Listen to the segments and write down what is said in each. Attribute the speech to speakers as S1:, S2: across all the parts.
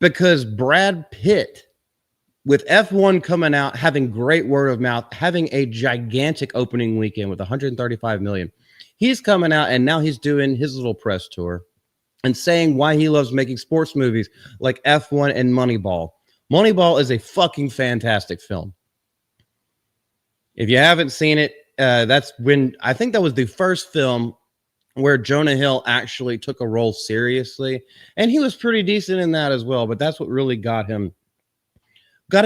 S1: because Brad Pitt, with F1 coming out, having great word of mouth, having a gigantic opening weekend with 135 million, he's coming out and now he's doing his little press tour and saying why he loves making sports movies like F1 and Moneyball. Moneyball is a fucking fantastic film. If you haven't seen it, that's when I think that was the first film where Jonah Hill actually took a role seriously, and he was pretty decent in that as well. But that's what really got him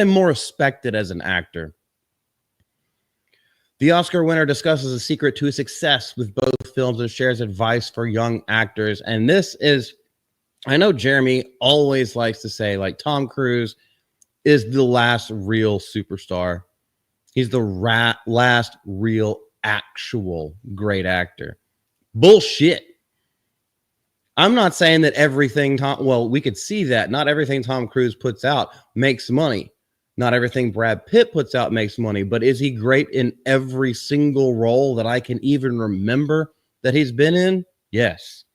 S1: more respected as an actor. The Oscar winner discusses the secret to his success with both films and shares advice for young actors. And this is, I know Jeremy always likes to say, like, Tom Cruise is the last real superstar. He's the last real actual great actor. Bullshit. I'm not saying that everything we could see that not everything Tom Cruise puts out makes money. Not everything Brad Pitt puts out makes money, but is he great in every single role that I can even remember that he's been in? Yes.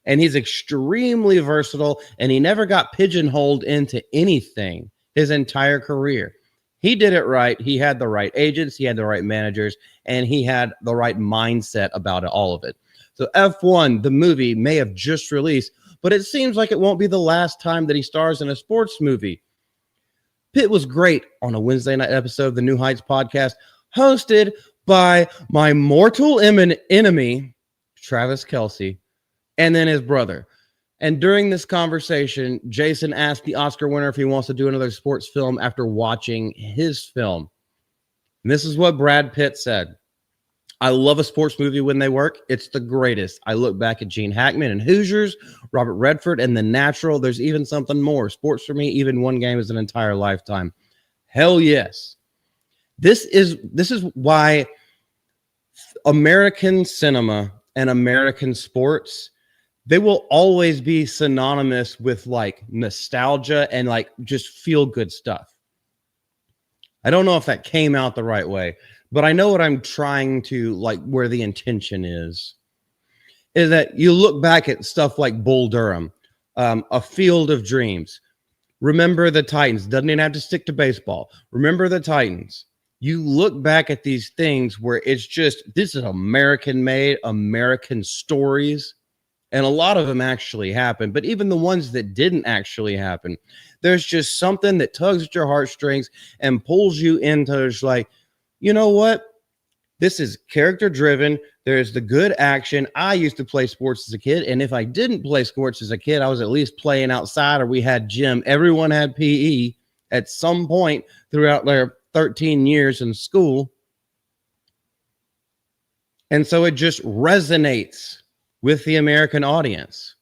S1: And he's extremely versatile, and he never got pigeonholed into anything his entire career. He did it right. He had the right agents, he had the right managers, and he had the right mindset about it, all of it. So F1, the movie, may have just released, but it seems like it won't be the last time that he stars in a sports movie. Pitt was great on a Wednesday night episode of the New Heights podcast, hosted by my mortal enemy, Travis Kelce, and then his brother. And during this conversation, Jason asked the Oscar winner if he wants to do another sports film after watching his film. And this is what Brad Pitt said. I love a sports movie when they work. It's the greatest. I look back at Gene Hackman and Hoosiers, Robert Redford, and The Natural. There's even something more. Sports for me, even one game is an entire lifetime. Hell yes. This is why American cinema and American sports, they will always be synonymous with like nostalgia and like just feel good stuff. I don't know if that came out the right way, but I know what I'm trying to, like, where the intention is that you look back at stuff like Bull Durham, A Field of Dreams. Remember the Titans. Doesn't even have to stick to baseball. Remember the Titans. You look back at these things where it's just, this is American made, American stories. And a lot of them actually happen, but even the ones that didn't actually happen, there's just something that tugs at your heartstrings and pulls you into, just like, you know what? This is character driven. There's the good action. I used to play sports as a kid, and if I didn't play sports as a kid, I was at least playing outside, or we had gym. Everyone had PE at some point throughout their 13 years in school. And so it just resonates with the American audience.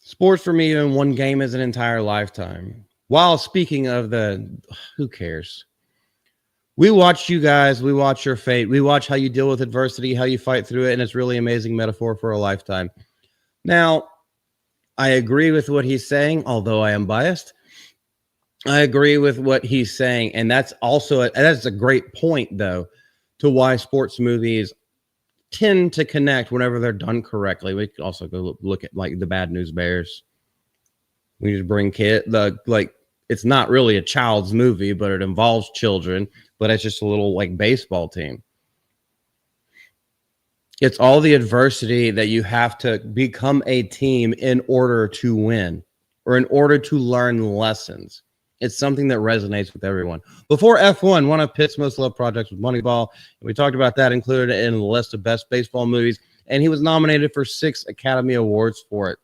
S1: Sports for me, even one game is an entire lifetime. While speaking of who cares? We watch you guys, we watch your fate, we watch how you deal with adversity, how you fight through it, and it's really amazing metaphor for a lifetime. Now, I agree with what he's saying, although I am biased. I agree with what he's saying, and that's a great point, though, to why sports movies tend to connect whenever they're done correctly. We could also go look at like the Bad News Bears. We just bring it's not really a child's movie, but it involves children, but it's just a little like baseball team. It's all the adversity that you have to become a team in order to win or in order to learn lessons. It's something that resonates with everyone. Before F1, one of Pitt's most loved projects was Moneyball. And we talked about that, included in the list of best baseball movies. And he was nominated for 6 Academy Awards for it.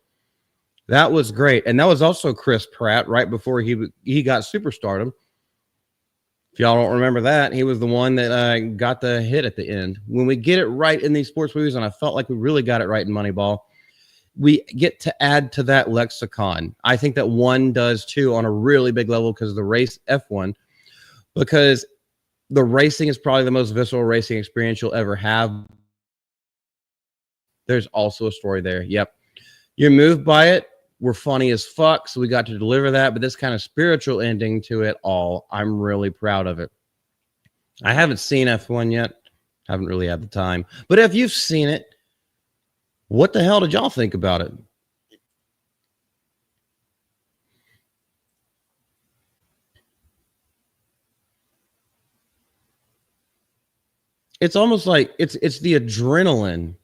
S1: That was great. And that was also Chris Pratt right before he got superstardom. If y'all don't remember that, he was the one that got the hit at the end. When we get it right in these sports movies, and I felt like we really got it right in Moneyball, we get to add to that lexicon. I think that one does too on a really big level because of the race F1, because the racing is probably the most visceral racing experience you'll ever have. There's also a story there. Yep. You're moved by it. We're funny as fuck, so we got to deliver that. But this kind of spiritual ending to it all, I'm really proud of it. I haven't seen F1 yet. Haven't really had the time. But if you've seen it, what the hell did y'all think about it? it's almost like it's the adrenaline.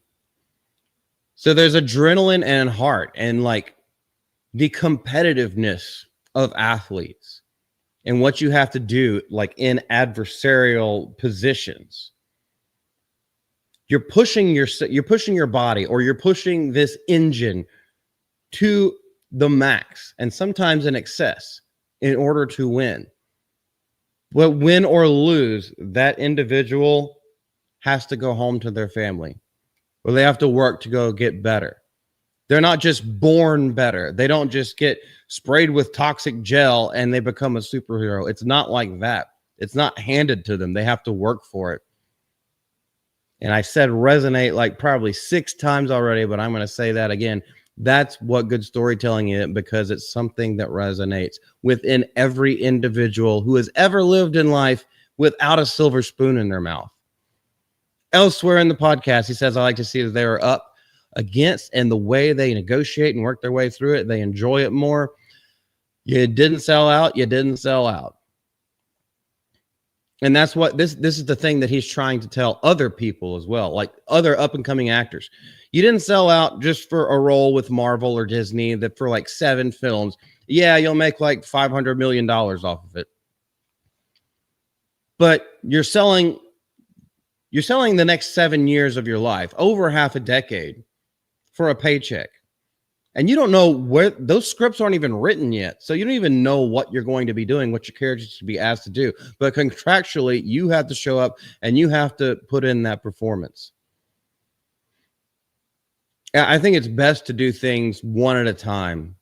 S1: So there's adrenaline and heart and like the competitiveness of athletes and what you have to do like in adversarial positions. You're pushing your body, or you're pushing this engine to the max and sometimes in excess in order to win. But win or lose, that individual has to go home to their family, or they have to work to go get better. They're not just born better. They don't just get sprayed with toxic gel and they become a superhero. It's not like that. It's not handed to them. They have to work for it. And I said resonate like probably 6 times already, but I'm going to say that again. That's what good storytelling is, because it's something that resonates within every individual who has ever lived in life without a silver spoon in their mouth. Elsewhere in the podcast, he says, I like to see that they are up against, and the way they negotiate and work their way through it, they enjoy it more. You didn't sell out. You didn't sell out. And that's what this is the thing that he's trying to tell other people as well, like other up and coming actors. You didn't sell out just for a role with Marvel or Disney that for like 7 films. Yeah, you'll make like $500 million off of it. But you're selling the next 7 years of your life, over half a decade, for a paycheck. And you don't know where those scripts aren't even written yet. So you don't even know what you're going to be doing, what your characters should be asked to do. But contractually, you have to show up and you have to put in that performance. I think it's best to do things one at a time.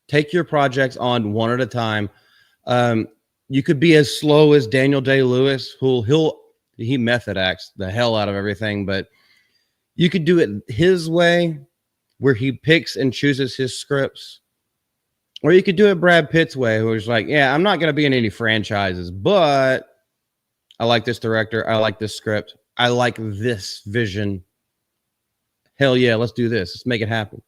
S1: Take your projects on one at a time. You could be as slow as Daniel Day-Lewis, he method acts the hell out of everything, but you could do it his way, where he picks and chooses his scripts. Or you could do it Brad Pitt's way, who's like, yeah, I'm not going to be in any franchises, but I like this director. I like this script. I like this vision. Hell yeah, let's do this. Let's make it happen.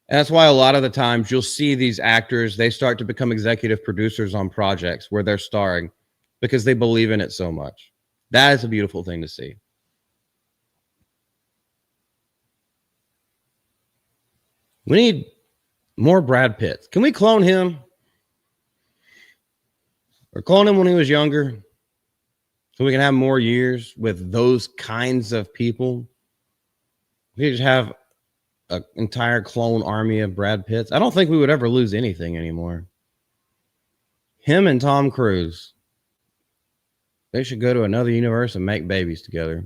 S1: And that's why a lot of the times you'll see these actors, they start to become executive producers on projects where they're starring because they believe in it so much. That is a beautiful thing to see. We need more Brad Pitts. Can we clone him? Or clone him when he was younger so we can have more years with those kinds of people? We just have an entire clone army of Brad Pitts. I don't think we would ever lose anything anymore. Him and Tom Cruise, they should go to another universe and make babies together.